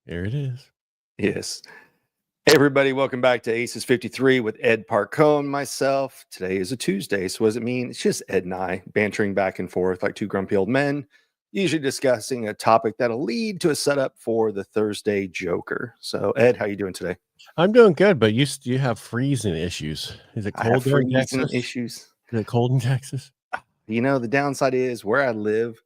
Here it is. Yes. Hey, everybody, welcome back to Aces53 with Ed Parcaut and myself. Today is a Tuesday, so what does it mean? It's just Ed and I bantering back and forth like two grumpy old men, usually discussing a topic that'll lead to a setup for the Thursday Joker. So, Ed, how you doing today? I'm doing good, but you have freezing issues. Is it I have cold there in freezing Texas? issues. Is it cold in Texas? You know, the downside is where I live,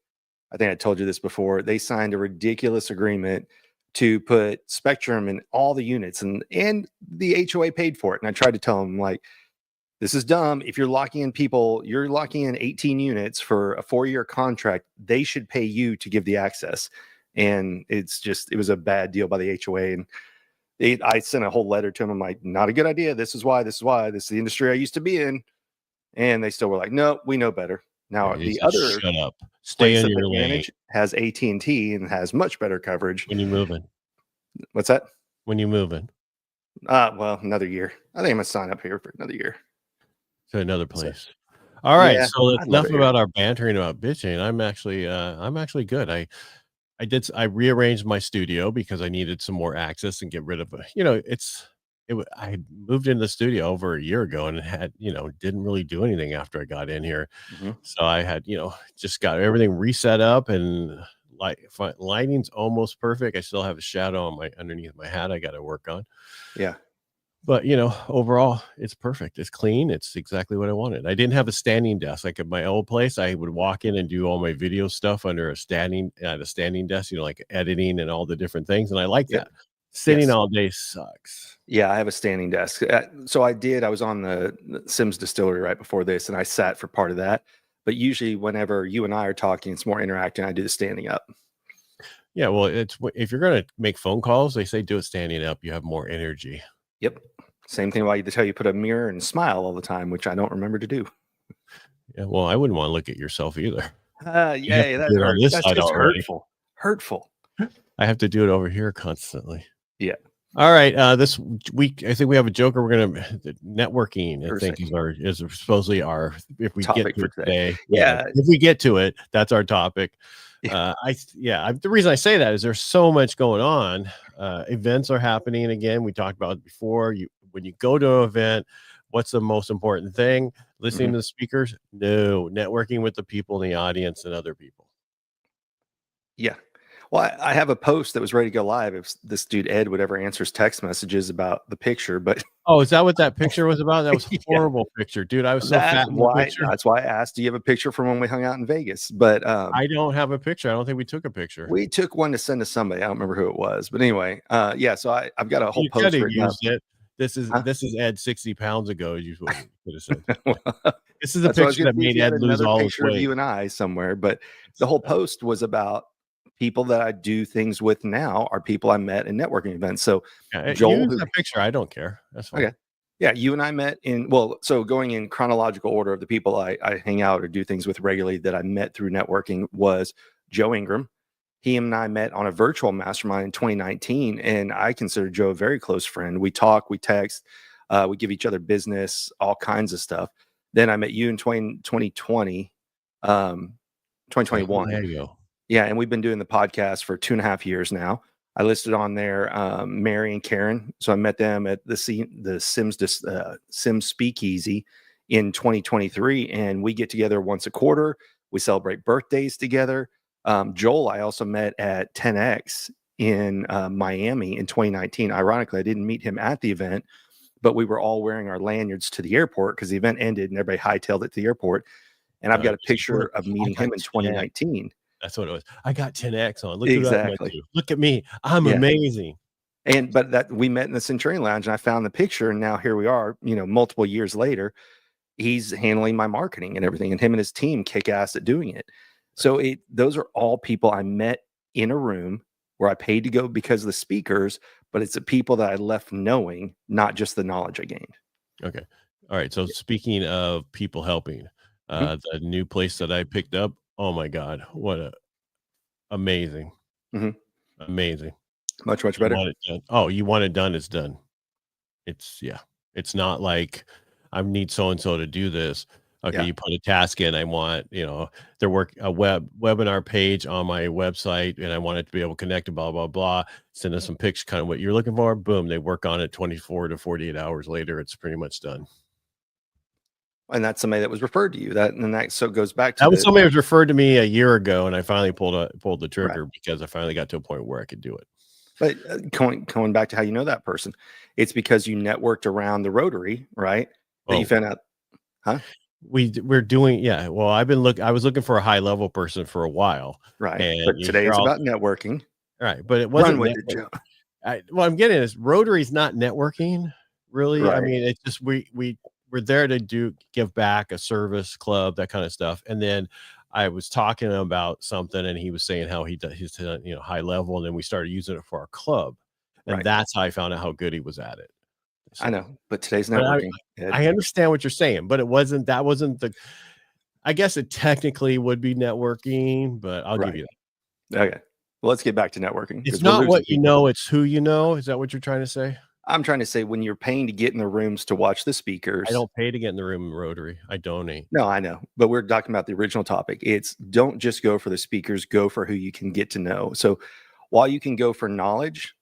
I think I told you this before, they signed a ridiculous agreement to put Spectrum in all the units, and the HOA paid for it. And I tried to tell them, like, this is dumb. If you're locking in people, you're locking in 18 units for a 4-year contract. They should pay you to give the access. And it was a bad deal by the HOA. And I sent a whole letter to them. I'm like, not a good idea. This is why. This is the industry I used to be in. And they still were like, no, we know better. Now, Yeah, the other shut up. place Stay in that your they lane. manage has AT&T and has much better coverage. When you moving? What's that? When you moving? Well, another year. I think I'm gonna sign up here for another year. To another place. All right. Yeah, So I'd love enough it here. about our bantering about bitching. I'm actually good. I rearranged my studio because I needed some more access and get rid of I moved into the studio over a year ago and had, didn't really do anything after I got in here. Mhm. So I had, just got everything reset up, and lighting's almost perfect. I still have a shadow on underneath my hat I got to work on. Yeah. But, overall, it's perfect. It's clean. It's exactly what I wanted. I didn't have a standing desk. Like at my old place, I would walk in and do all my video stuff under a standing desk, like editing and all the different things. And I like that. Sitting all day sucks. Yeah, I have a standing desk. So I was on the Sims distillery right before this, and I sat for part of that. But usually whenever you and I are talking, it's more interacting. I do the standing up. Yeah, well, if you're going to make phone calls, they say do it standing up. You have more energy. Yep. Same thing why they tell you put a mirror and smile all the time, which I don't remember to do. Yeah, well, I wouldn't want to look at yourself either. Yeah, that hurts. That's just hurtful. I have to do it over here constantly. Yeah. All right. This week, I think we have a Joker. We're gonna networking. I think is supposedly our if we topic get to for it today. Yeah. If we get to it, that's our topic. The reason I say that is there's so much going on. Events are happening again. We talked about it before. When you go to an event, what's the most important thing? Listening to the speakers? No, networking with the people in the audience and other people. Yeah. Well, I have a post that was ready to go live if this dude Ed would ever answers text messages about the picture, but is that what that picture was about? That was a horrible picture, dude. I was so fat in the picture. That's why I asked, do you have a picture from when we hung out in Vegas? But I don't have a picture. I don't think we took a picture. We took one to send to somebody. I don't remember who it was, but anyway, so I've got a whole post written up. This is Ed 60 pounds ago. You could have said. This is a picture that made Ed lose all his weight. Of you and I somewhere, but the whole post was about people that I do things with now are people I met in networking events. So Joel, use that picture. I don't care. That's fine. Okay. Yeah, you and I met so going in chronological order of the people I hang out or do things with regularly that I met through networking was Joe Ingram. He and I met on a virtual mastermind in 2019, and I consider Joe a very close friend. We talk, we text, we give each other business, all kinds of stuff. Then I met you in 2020, 2021. There you go. Yeah, and we've been doing the podcast for 2.5 years now. I listed on there Mary and Karen. So I met them at the Sims Speakeasy in 2023, and we get together once a quarter. We celebrate birthdays together. Joel, I also met at 10X in Miami in 2019. Ironically, I didn't meet him at the event, but we were all wearing our lanyards to the airport because the event ended and everybody hightailed it to the airport. And I've got a picture of meeting him in 2019. That's what it was. I got 10X on. Look exactly. Look at me. I'm amazing. But that we met in the Centurion Lounge, and I found the picture, and now here we are, multiple years later. He's handling my marketing and everything, and him and his team kick ass at doing it. So those are all people I met in a room where I paid to go because of the speakers, but it's the people that I left knowing, not just the knowledge I gained. Okay. All right. So speaking of people helping, the new place that I picked up, oh my God, what amazing. Amazing. Much better. You want it done, it's done. It's not like I need so-and-so to do this. Okay, Yeah. you put a task in. I want, their a webinar page on my website, and I want it to be able to connect to blah, blah, blah. Send us some pics, kind of what you're looking for. Boom, they work on it 24 to 48 hours later. It's pretty much done. And that's somebody that was referred to you. So it goes back to That was somebody who was referred to me a year ago, and I finally pulled the trigger right. because I finally got to a point where I could do it. But going back to how you know that person, it's because you networked around the Rotary, right? That you found out, huh? We're doing, yeah. Well, I was looking for a high level person for a while, Right. and But you today hear it's all about networking. right, but it Run wasn't with it, Joe. what I'm getting is Rotary's not networking, really. I Right. mean, it's just we're there to give back, a service club, that kind of stuff. And then I was talking about something, and he was saying how he's high level, and then we started using it for our club, and Right. that's how I found out how good he was at it. I know, but today's But networking. I understand what you're saying, but that wasn't the. I guess it technically would be networking, but I'll give you that. Okay. Well, let's get back to networking. It's not what you know, it's who you know. Is that what you're trying to say? I'm trying to say when you're paying to get in the rooms to watch the speakers. I don't pay to get in the room in Rotary. I donate. No, I know. But we're talking about the original topic. It's don't just go for the speakers, go for who you can get to know. So while you can go for knowledge,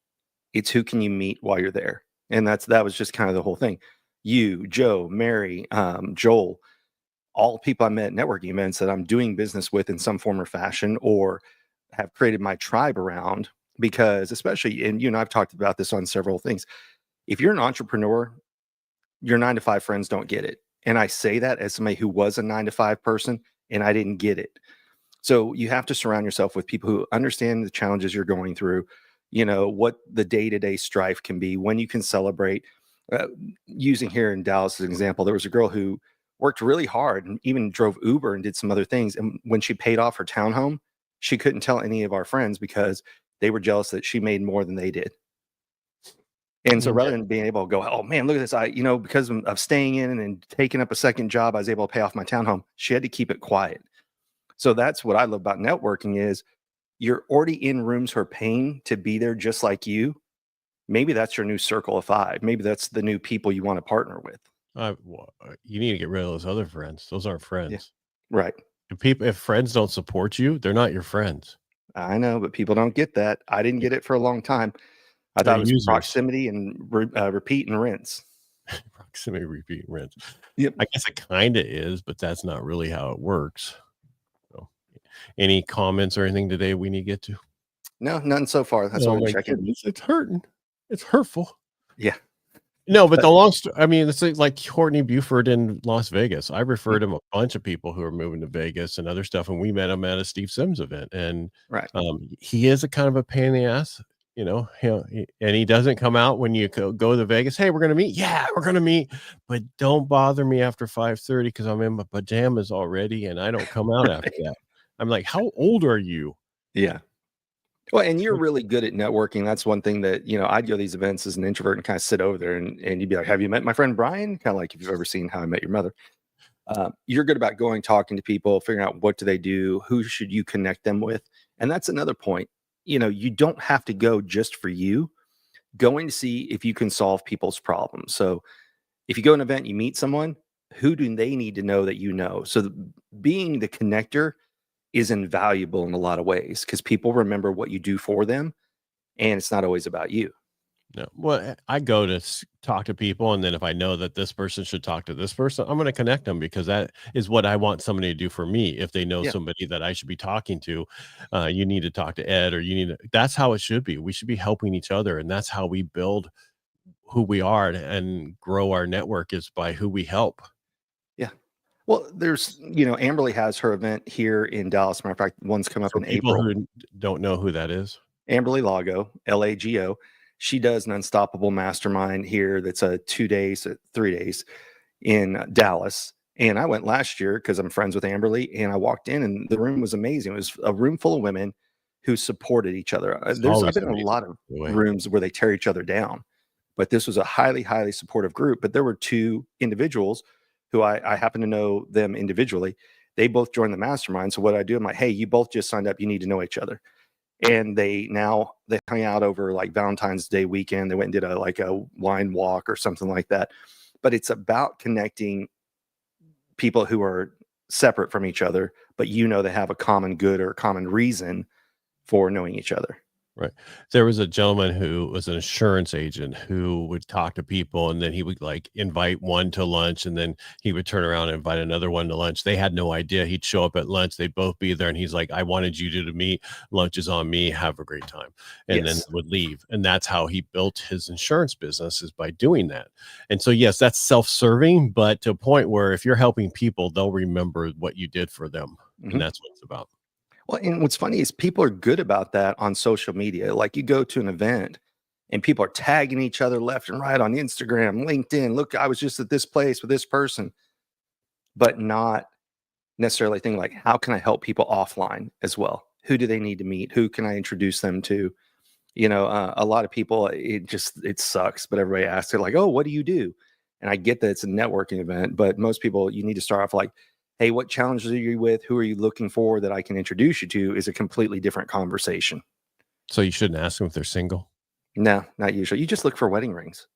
it's who can you meet while you're there. And that was just kind of the whole thing. You, Joe, Mary, Joel, all people I met at networking events that I'm doing business with in some form or fashion, or have created my tribe around, because especially, and you and I've talked about this on several things. If you're an entrepreneur, your 9-to-5 friends don't get it. And I say that as somebody who was a 9-to-5 person and I didn't get it. So you have to surround yourself with people who understand the challenges you're going through, what the day-to-day strife can be, when you can celebrate. Using here in Dallas as an example, there was a girl who worked really hard and even drove Uber and did some other things. And when she paid off her townhome, she couldn't tell any of our friends because they were jealous that she made more than they did. And so rather than being able to go, oh man, look at this, because of staying in and taking up a second job, I was able to pay off my townhome. She had to keep it quiet. So that's what I love about networking is you're already in rooms who are paying to be there just like you. Maybe that's your new circle of 5. Maybe that's the new people you want to partner with. You need to get rid of those other friends. Those aren't friends. Yeah. Right. If friends don't support you, they're not your friends. I know, but people don't get that. I didn't get it for a long time. I thought it was proximity and repeat and rinse. Proximity, repeat, and rinse. Yep. I guess it kind of is, but that's not really how it works. So, any comments or anything today we need to get to? No, none so far. That's why I'm checking. It's hurting. It's hurtful. Yeah. No, but the long story, I mean, it's like Courtney Buford in Las Vegas. I referred him a bunch of people who are moving to Vegas and other stuff, and we met him at a Steve Sims event. And he is a kind of a pain in the ass, and he doesn't come out when you go to Vegas. Hey, we're gonna meet. Yeah, we're gonna meet, but don't bother me after 5:30 because I'm in my pajamas already, and I don't come out after that. I'm like, how old are you? Yeah. Well, and you're really good at networking. That's one thing that, I'd go to these events as an introvert and kind of sit over there and you'd be like, have you met my friend Brian? Kind of like if you've ever seen How I Met Your Mother. You're good about going, talking to people, figuring out what do they do, who should you connect them with. And that's another point. You don't have to go just for you. Going to see if you can solve people's problems. So if you go to an event, you meet someone, who do they need to know that you know? So being the connector is invaluable in a lot of ways because people remember what you do for them and it's not always about you. No, well, I go to talk to people, and then if I know that this person should talk to this person, I'm going to connect them because that is what I want somebody to do for me. If they know somebody that I should be talking to, you need to talk to Ed, or that's how it should be. We should be helping each other, and that's how we build who we are and grow our network is by who we help. Yeah. Well, there's, Amberly has her event here in Dallas. Matter of fact, one's come up in April. People who don't know who that is. Amberly Lago, Lago. She does an unstoppable mastermind here. That's a 2 days, 3 days in Dallas. And I went last year because I'm friends with Amberly, and I walked in and the room was amazing. It was a room full of women who supported each other. I've been in a lot of rooms where they tear each other down, but this was a highly, highly supportive group. But there were 2 individuals who I happen to know them individually. They both joined the mastermind. So what I do, I'm like, hey, you both just signed up. You need to know each other. And they hung out over like Valentine's Day weekend. They went and did a wine walk or something like that. But it's about connecting people who are separate from each other, but they have a common good or a common reason for knowing each other. Right. There was a gentleman who was an insurance agent who would talk to people, and then he would like invite one to lunch, and then he would turn around and invite another one to lunch. They had no idea. He'd show up at lunch, they'd both be there, and he's like, I wanted you to meet. Lunch is on me. Have a great time. And then would leave. And that's how he built his insurance business, is by doing that. And so, yes, that's self-serving, but to a point where if you're helping people, they'll remember what you did for them. And that's what it's about. Well, and what's funny is people are good about that on social media. Like you go to an event and people are tagging each other left and right on Instagram, LinkedIn. Look, I was just at this place with this person, but not necessarily thinking like, how can I help people offline as well? Who do they need to meet? Who can I introduce them to? A lot of people, it sucks, but everybody asks it like, oh, what do you do? And I get that it's a networking event, but most people, you need to start off like, hey, what challenges are you with? Who are you looking for that I can introduce you to? Is a completely different conversation. So you shouldn't ask them if they're single? No, not usually. You just look for wedding rings.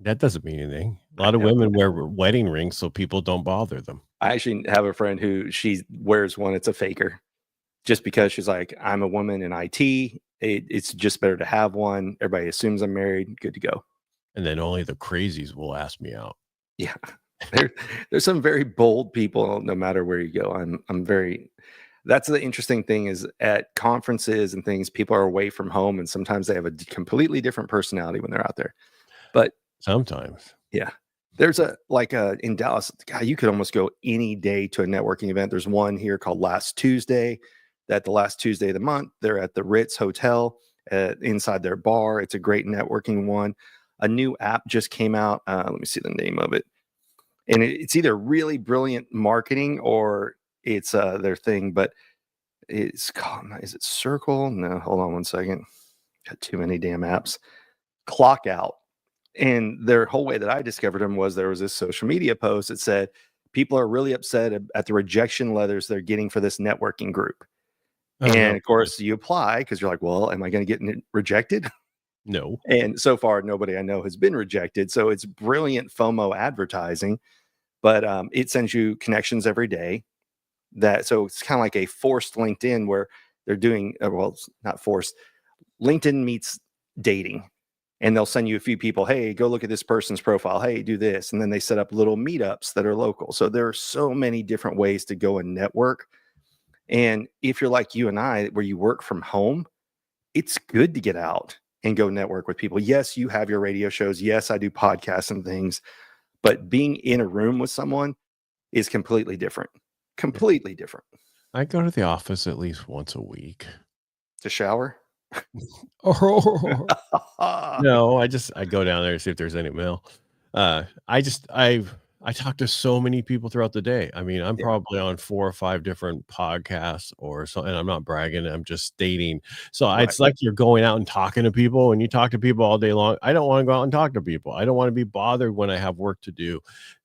That doesn't mean anything. A lot of women wear wedding rings so people don't bother them. I actually have a friend who she wears one. It's a faker, just because she's like, I'm a woman in IT. It's just better to have one. Everybody assumes I'm married. Good to go. And then only the crazies will ask me out. Yeah. There's some very bold people, no matter where you go. That's the interesting thing, is at conferences and things, people are away from home, and sometimes they have a completely different personality when they're out there. But sometimes, yeah, there's in Dallas, God, you could almost go any day to a networking event. There's one here called Last Tuesday, that the last Tuesday of the month, they're at the Ritz Hotel inside their bar. It's a great networking one. A new app just came out. Let me see the name of it. And it's either really brilliant marketing or it's their thing, but it's called, is it Circle? No, hold on one second. Got too many damn apps. Clock Out. And their whole way that I discovered them was there was this social media post that said, people are really upset at the rejection letters they're getting for this networking group. And of course you apply because you're like, well, am I going to get rejected? No. And so far, nobody I know has been rejected. So it's brilliant FOMO advertising. But it sends you connections every day. So it's kind of like a forced LinkedIn, where they're doing, well, it's not forced. LinkedIn meets dating, and they'll send you a few people. Hey, go look at this person's profile. Hey, do this. And then they set up little meetups that are local. So there are so many different ways to go and network. And if you're like you and I, where you work from home, it's good to get out and go network with people. Yes, you have your radio shows. Yes, I do podcasts and things. But being in a room with someone is completely different. Completely different. I go to the office at least once a week. To shower? No, I go down there to see if there's any mail. I talk to so many people throughout the day. I mean, I'm probably on 4 or 5 different podcasts or so, and I'm not bragging, I'm just stating. So it's like you're going out and talking to people, and you talk to people all day long. I don't want to go out and talk to people. I don't want to be bothered when I have work to do.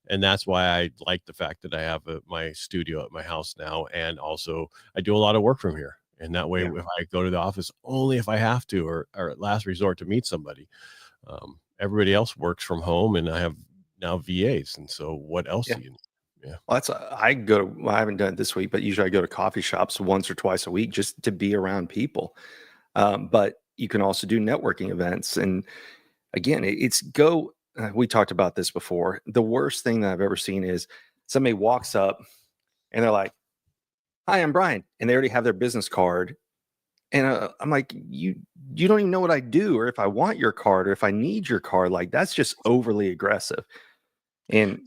And that's why I like the fact that I have my studio at my house now. And also I do a lot of work from here. And that way, if I go to the office, only if I have to, or at last resort to meet somebody. Everybody else works from home, and I have now VAs. And so what else do you need? Yeah. Well, I haven't done it this week, but usually I go to coffee shops once or twice a week just to be around people. But you can also do networking events. And again, we talked about this before. The worst thing that I've ever seen is somebody walks up and they're like, hi, I'm Brian. And they already have their business card. And I'm like, you don't even know what I do, or if I want your card, or if I need your card. Like, that's just overly aggressive. And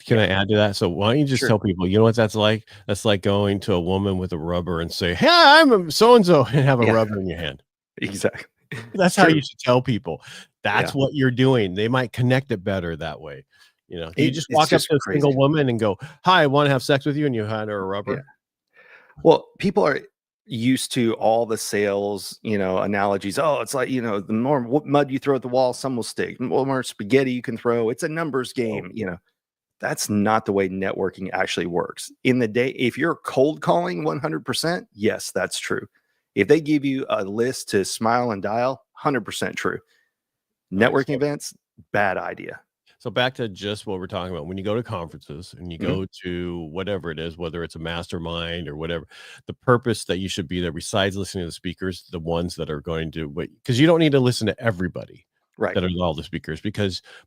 can I add to that? So why don't you just tell people, you know what that's like? That's like going to a woman with a rubber and say, hey, I'm so-and-so, and have a rubber in your hand. Exactly. That's how you should tell people. That's what you're doing. They might connect it better that way. You just walk up to a single woman and go, hi, I want to have sex with you, and you hand her a rubber. Yeah. Well, people are used to all the sales, analogies. Oh, it's like, the more mud you throw at the wall, some will stick. The more spaghetti you can throw, it's a numbers game. That's not the way networking actually works. In the day, if you're cold calling 100%, yes, that's true. If they give you a list to smile and dial, 100% true. Networking events, bad idea. So back to just what we're talking about. When you go to conferences and you Mhm. go to whatever it is, whether it's a mastermind or whatever, the purpose that you should be there, besides listening to the speakers, the ones that are going to wait, because you don't need to listen to everybody Right. that are all the speakers,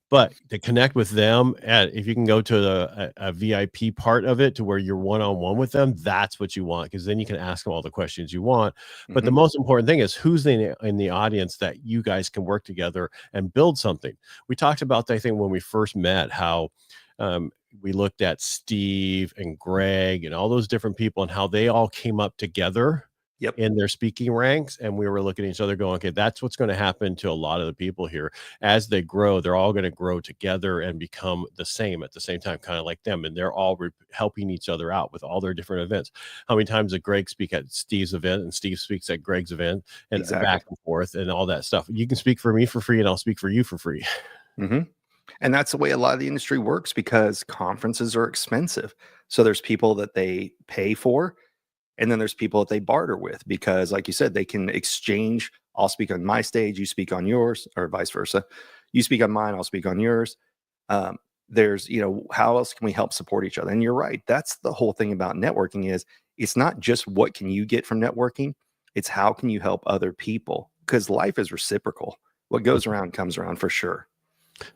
but to connect with them, if you can go to a VIP part of it to where you're one-on-one with them, that's what you want, because then you can ask them all the questions you want. But the Mhm. most important thing is who's in the audience that you guys can work together and build something. We talked about, I think, when we first met, how um, we looked at Steve and Greg and all those different people and how they all came up together Yep. in their speaking ranks. And we were looking at each other going, okay, that's what's going to happen to a lot of the people here. As they grow, they're all going to grow together and become the same at the same time, kind of like them. And they're all helping each other out with all their different events. How many times did Greg speak at Steve's event and Steve speaks at Greg's event, and Exactly. back and forth and all that stuff? You can speak for me for free and I'll speak for you for free. Mhm. And that's the way a lot of the industry works because conferences are expensive. So there's people that they pay for, and then there's people that they barter with because, like you said, they can exchange. I'll speak on my stage, you speak on yours, or vice versa. You speak on mine, I'll speak on yours. Um, there's, how else can we help support each other? And you're right. That's the whole thing about networking is it's not just what can you get from networking, it's how can you help other people because life is reciprocal. What goes around comes around for sure.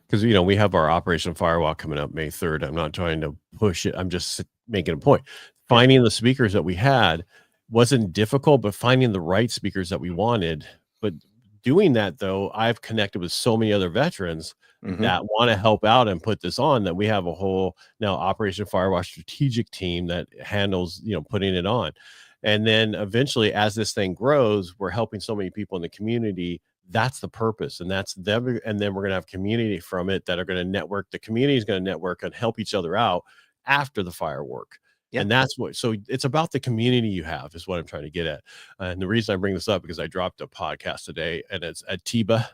Because we have our Operation Firewall coming up May 3rd. I'm not trying to push it. I'm just making a point. Yeah. Finding the speakers that we had wasn't difficult, but finding the right speakers that we wanted. But doing that, though, I've connected with so many other veterans Hmm. that want to help out and put this on, that we have a whole now Operation Firewall strategic team that handles, putting it on. And then eventually, as this thing grows, we're helping so many people in the community. That's the purpose, and that's them. And then we're going to have community from it that are going to network. The community is going to network and help each other out after the firework. Yeah. And that's what, so it's about the community you have is what I'm trying to get at. And the reason I bring this up because I dropped a podcast today, and it's Atiba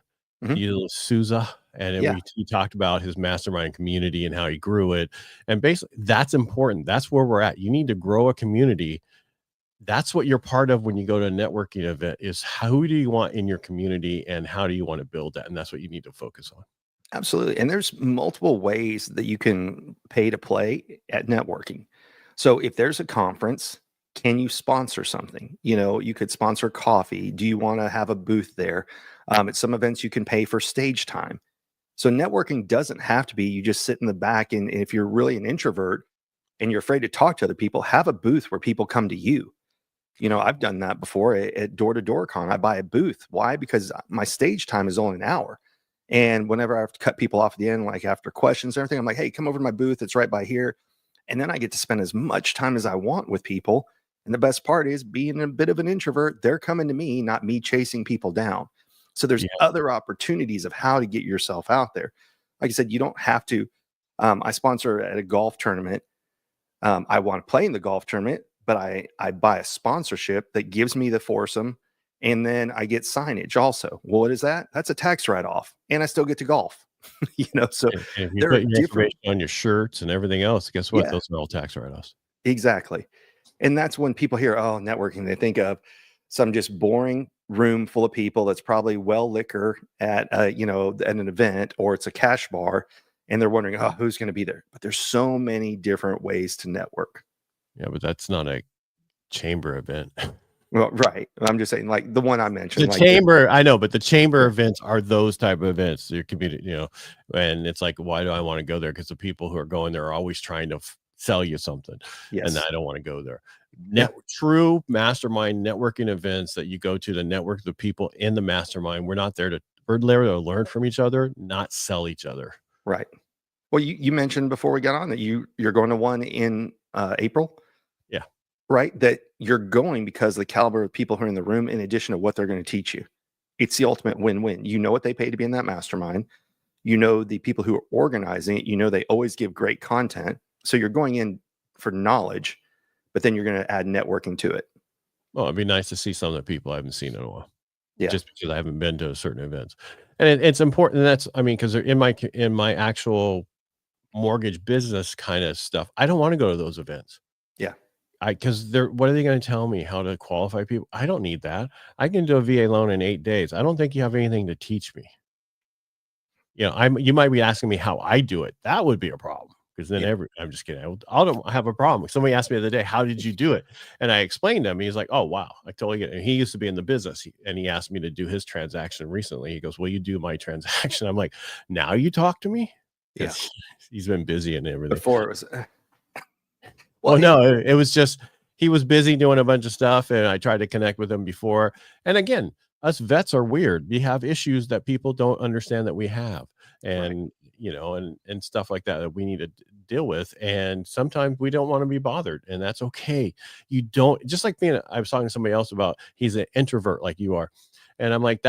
Hmm. Souza, and then Yeah. he talked about his mastermind community and how he grew it. And basically, that's important. That's where we're at. You need to grow a community. That's what you're part of when you go to a networking event, is who do you want in your community and how do you want to build that? And that's what you need to focus on. Absolutely. And there's multiple ways that you can pay to play at networking. So if there's a conference, can you sponsor something? You could sponsor coffee. Do you want to have a booth there? At some events, you can pay for stage time. So networking doesn't have to be you just sit in the back. And if you're really an introvert and you're afraid to talk to other people, have a booth where people come to you. I've done that before at door to door con. I buy a booth. Why? Because my stage time is only an hour. And whenever I have to cut people off at the end, like after questions and everything, I'm like, hey, come over to my booth. It's right by here. And then I get to spend as much time as I want with people. And the best part is being a bit of an introvert, they're coming to me, not me chasing people down. So there's Yeah. other opportunities of how to get yourself out there. Like I said, you don't have to. I sponsor at a golf tournament. I want to play in the golf tournament, but I buy a sponsorship that gives me the foursome, and then I get signage also. Well, what is that? That's a tax write off, and I still get to golf. So And if you there are put your different. information on your shirts and everything else, guess what? Yeah, Those are all tax write-offs. exactly. And that's when people hear, oh, networking, they think of some just boring room full of people that's probably well liquor at an event, or it's a cash bar, and they're wondering, oh, who's going to be there? But there's so many different ways to network. Yeah, but that's not a chamber event. Well, right. I'm just saying, like the one I mentioned, The like the chamber, I know, but the chamber yeah, events are those type of events. Your community, and it's like, why do I want to go there? Because the people who are going there are always trying to sell you something, and yes, I don't want to go there. yeah, True mastermind networking events that you go to network the people in the mastermind. We're there to learn from each other, not sell each other. right. Well, you mentioned before we got on that you're going to one in April, Yeah. right? That you're going because the caliber of people who are in the room, in addition to what they're going to teach you. It's the ultimate win-win. You know what they pay to be in that mastermind. You know the people who are organizing it. You know they always give great content. So you're going in for knowledge, but then you're going to add networking to it. Well, it'd be nice to see some of the people I haven't seen in a while, Yeah, just because I haven't been to certain events, and it's important. That's, I mean, because in my actual mortgage business kind of stuff, I don't want to go to those events. yeah. Because they're, what are they going to tell me how to qualify people? I don't need that. I can do a VA loan in 8 days. I don't think you have anything to teach me. you know, you might be asking me how I do it. That would be a problem. Because then Yeah. I'm just kidding. I don't have a problem. Somebody asked me the other day, how did you do it? And I explained to him. He's like, oh, wow. I totally get it. And he used to be in the business. And he asked me to do his transaction recently. He goes, will you do my transaction? I'm like, now you talk to me? Yeah. He's been busy and everything. Before it was, well, no, it was just, he was busy doing a bunch of stuff. And I tried to connect with him before. And again, us vets are weird. We have issues that people don't understand that we have. And, you know, and stuff like that we need to deal with. And sometimes we don't want to be bothered, and that's okay. You don't, just like I was talking to somebody else about, he's an introvert like you are. And I'm like,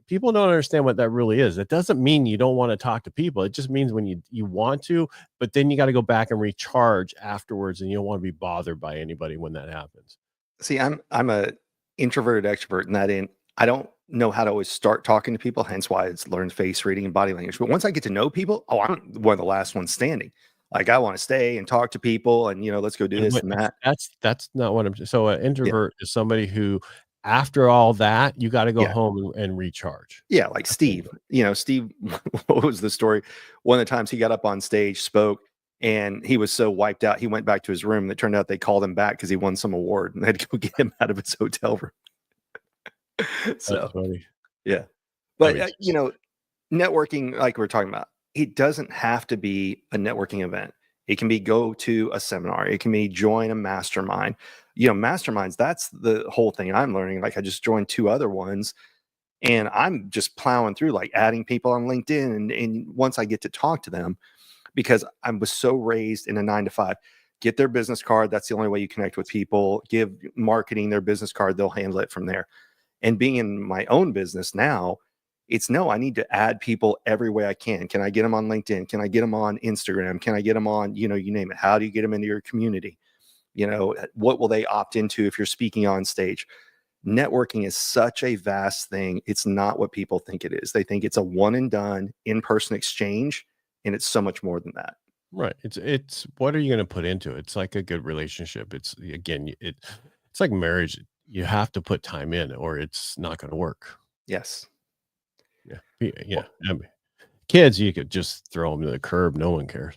people don't understand what that really is. It doesn't mean you don't want to talk to people. It just means when you want to, but then you got to go back and recharge afterwards, and you don't want to be bothered by anybody when that happens. See, I'm a introverted extrovert, and I don't know how to always start talking to people, hence why it's learned face reading and body language. But once I get to know people, I'm one of the last ones standing. Like, I want to stay and talk to people, and let's go do this and that. That's not what I'm. So an introvert is somebody who, after all that, you got to go home and recharge. Yeah, like Steve. Steve, what was the story? One of the times he got up on stage, spoke, and he was so wiped out, he went back to his room. And it turned out they called him back because he won some award, and they had to go get him out of his hotel room. So, yeah. But, networking, like we're talking about, it doesn't have to be a networking event. It can be go to a seminar. It can be join a mastermind. Masterminds, that's the whole thing I'm learning. Like, I just joined 2 other ones, and I'm just plowing through, like adding people on LinkedIn. And once I get to talk to them, because I was so raised in a 9-to-5, get their business card. That's the only way you connect with people. Give marketing their business card. They'll handle it from there. And being in my own business now, I need to add people every way I can. Can I get them on LinkedIn? Can I get them on Instagram? Can I get them on, you name it? How do you get them into your community? What will they opt into if you're speaking on stage? Networking is such a vast thing. It's not what people think it is. They think it's a one and done in-person exchange, and it's so much more than that. Right. It's what are you going to put into it? It's like a good relationship. It's, again, it's like marriage. You have to put time in, or it's not going to work. Yes. Yeah. I mean, kids, you could just throw them to the curb. No one cares.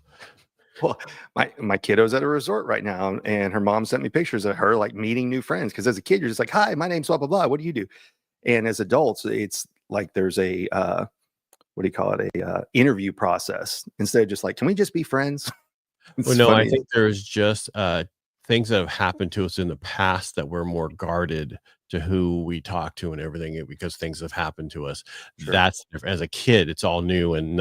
Well, my kiddo's at a resort right now, and her mom sent me pictures of her like meeting new friends. Because as a kid, you're just like, "Hi, my name's blah blah blah. What do you do?" And as adults, it's like there's a what do you call it? A interview process instead of just like, "Can we just be friends?" Well, no, I think there's just things that have happened to us in the past that we're more guarded to who we talk to and everything, because things have happened to us. Sure. That's different. As a kid, it's all new and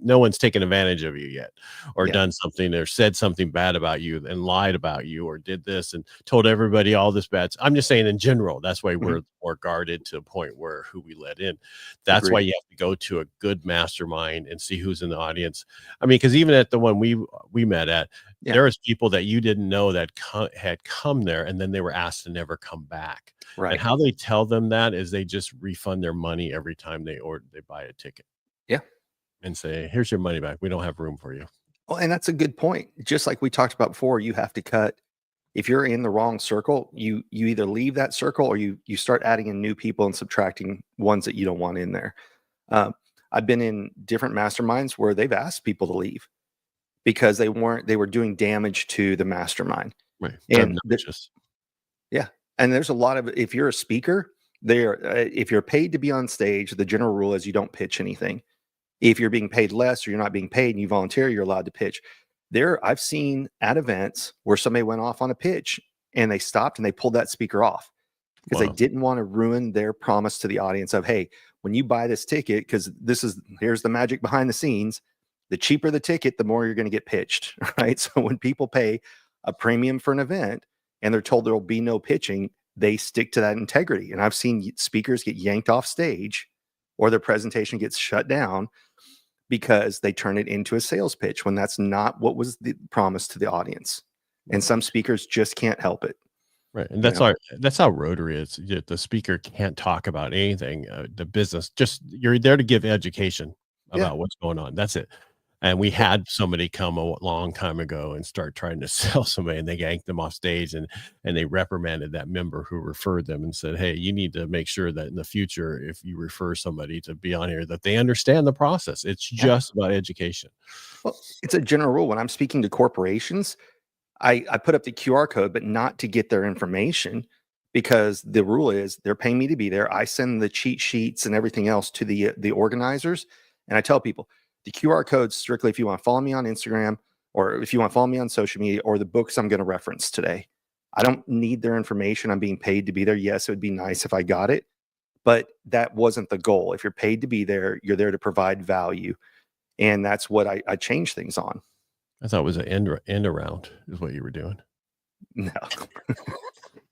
no one's taken advantage of you yet, or done something or said something bad about you and lied about you, or did this and told everybody all this bad. I'm just saying in general, that's why we're more guarded to a point where who we let in. That's why you have to go to a good mastermind and see who's in the audience. I mean, because even at the one we met at, there was people that you didn't know that had come there, and then they were asked to never come back. Right. And how they tell them that is they just refund their money every time they buy a ticket. Yeah. And say, here's your money back. We don't have room for you. Well, and that's a good point. Just like we talked about before, you have to cut. If you're in the wrong circle, you either leave that circle, or you start adding in new people and subtracting ones that you don't want in there. I've been in different masterminds where they've asked people to leave because they were doing damage to the mastermind. Right. And and there's a lot of, if you're a speaker, if you're paid to be on stage, the general rule is you don't pitch anything. If you're being paid less, or you're not being paid and you volunteer, you're allowed to pitch. I've seen at events where somebody went off on a pitch and they stopped and they pulled that speaker off because they didn't want to ruin their promise to the audience of, hey, when you buy this ticket, because here's the magic behind the scenes, the cheaper the ticket, the more you're going to get pitched, right? So when people pay a premium for an event and they're told there will be no pitching, they stick to that integrity. And I've seen speakers get yanked off stage, or their presentation gets shut down because they turn it into a sales pitch when that's not what was the promise to the audience. And some speakers just can't help it. Right. And that's how Rotary is. The speaker can't talk about anything, the business, just you're there to give education about what's going on. That's it. And we had somebody come a long time ago and start trying to sell somebody, and they yanked them off stage, and they reprimanded that member who referred them and said, "Hey, you need to make sure that in the future, if you refer somebody to be on here, that they understand the process. It's Yeah. just about education." Well, it's a general rule. When I'm speaking to corporations, I put up the QR code, but not to get their information, because the rule is they're paying me to be there. I send the cheat sheets and everything else to the organizers, and I tell people the QR code strictly if you want to follow me on Instagram, or if you want to follow me on social media, or the books I'm going to reference today. I don't need their information. I'm being paid to be there. Yes, it would be nice if I got it, but that wasn't the goal. If you're paid to be there, you're there to provide value, and that's what I changed things on. I thought it was an end around is what you were doing. No.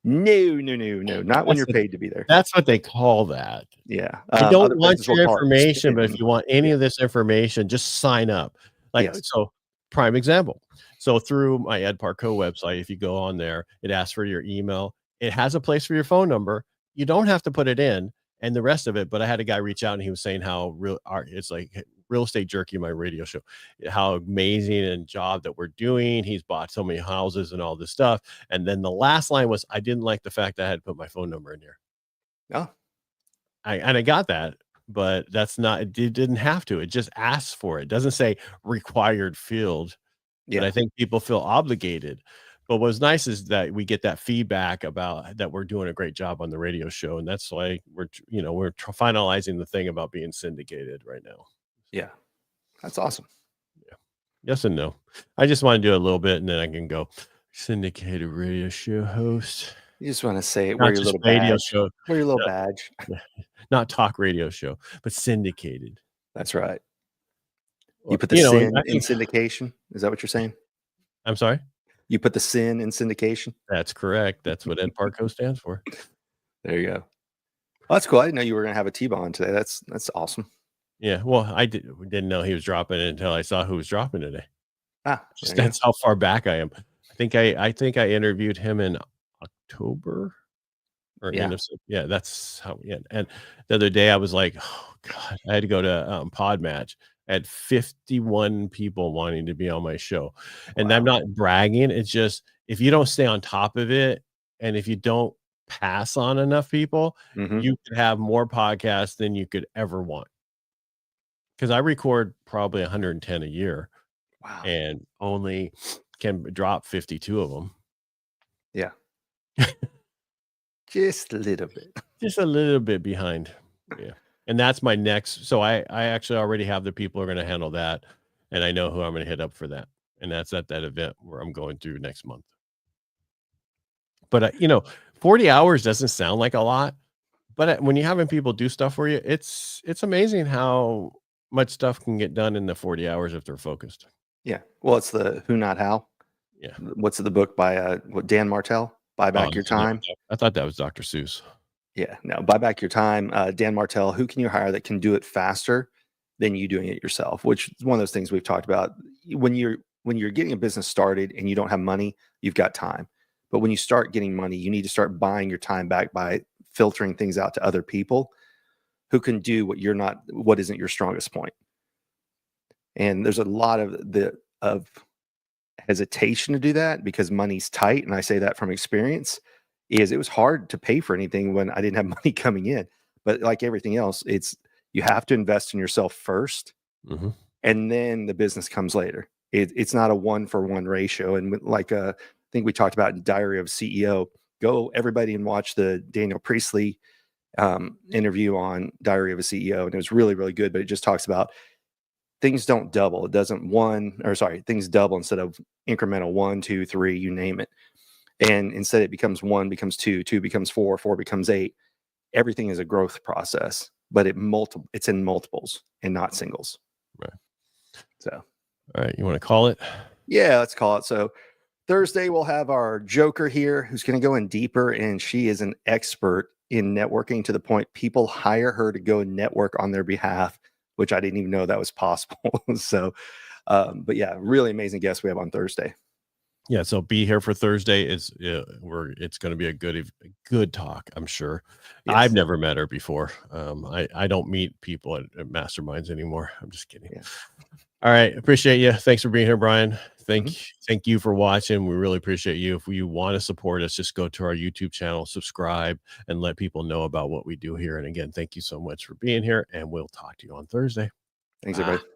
No. Not when you're paid to be there. That's what they call that. Yeah. I don't Other want places your will call it information, but if spinning. you want any of this information, just sign up. Like, Yes. so prime example. So through my Ed Parcaut website, if you go on there, it asks for your email. It has a place for your phone number. You don't have to put it in and the rest of it. But I had a guy reach out and he was saying how it's like Real Estate Jerky, my radio show, how amazing and job that we're doing. He's bought so many houses and all this stuff. And then the last line was, I didn't like the fact that I had to put my phone number in here. Oh. I got that, but that's not, it didn't have to. It just asks for it. It doesn't say required field. Yeah. And I think people feel obligated. But what's nice is that we get that feedback about that we're doing a great job on the radio show. And that's why we're finalizing the thing about being syndicated right now. Yeah. That's awesome. Yeah. Yes and no. I just want to do a little bit and then I can go syndicated radio show host. You just want to say it, Not wear your just little radio badge. show. Wear your little badge. Not talk radio show, but syndicated. That's right. You put the sin in syndication. Is that what you're saying? I'm sorry? You put the sin in syndication? That's correct. That's what Ed Parcaut stands for. There you go. Well, that's cool. I didn't know you were going to have a T-Bone today. That's awesome. Yeah. Well, didn't know he was dropping it until I saw who was dropping today. That's how far back I am. I think I interviewed him in October or end of, that's how, and the other day I was like, oh God, I had to go to Pod Match. I had 51 people wanting to be on my show. And I'm not bragging. It's just, if you don't stay on top of it, and if you don't pass on enough people, you could have more podcasts than you could ever want. Because I record probably 110 a year. Wow. And only can drop 52 of them. Yeah. Just a little bit. Just a little bit behind. Yeah. And that's my next. So I actually already have the people who are going to handle that. And I know who I'm going to hit up for that. And that's at that event where I'm going through next month. But, 40 hours doesn't sound like a lot. But when you're having people do stuff for you, it's amazing how much stuff can get done in the 40 hours if they're focused. Yeah. Well, it's the Who Not How. Yeah. What's the book by Dan Martell? Buy Back Your Time. I thought that was Dr. Seuss. Yeah. No, Buy Back Your Time. Dan Martell. Who can you hire that can do it faster than you doing it yourself? Which is one of those things we've talked about. When you're getting a business started and you don't have money, you've got time. But when you start getting money, you need to start buying your time back by filtering things out to other people who can do what isn't your strongest point. And there's a lot of hesitation to do that because money's tight. And I say that from experience. It was hard to pay for anything when I didn't have money coming in. But like everything else, you have to invest in yourself first, and then the business comes later. It's not a 1-for-1 ratio. And like I think we talked about in Diary of a CEO, go everybody and watch the Daniel Priestley interview on Diary of a CEO. And it was really, really good, but it just talks about things don't double. It doesn't things double instead of incremental 1, 2, 3, you name it. And instead it becomes 1 becomes 2, 2 becomes 4, 4 becomes 8. Everything is a growth process, but it's in multiples and not singles. Right. So, all right. You want to call it? Yeah, let's call it. So Thursday we'll have our Joker here who's going to go in deeper, and she is an expert in networking to the point people hire her to go network on their behalf, which I didn't even know that was possible. So, but yeah, really amazing guest we have on Thursday. Yeah, so be here for Thursday. It's going to be a good talk, I'm sure. Yes. I've never met her before. I don't meet people at masterminds anymore. I'm just kidding. Yeah. All right. Appreciate you. Thanks for being here, Brian. Mhm. Thank you for watching. We really appreciate you. If you want to support us, just go to our YouTube channel, subscribe, and let people know about what we do here. And again, thank you so much for being here, and we'll talk to you on Thursday. Thanks, Bye. everybody.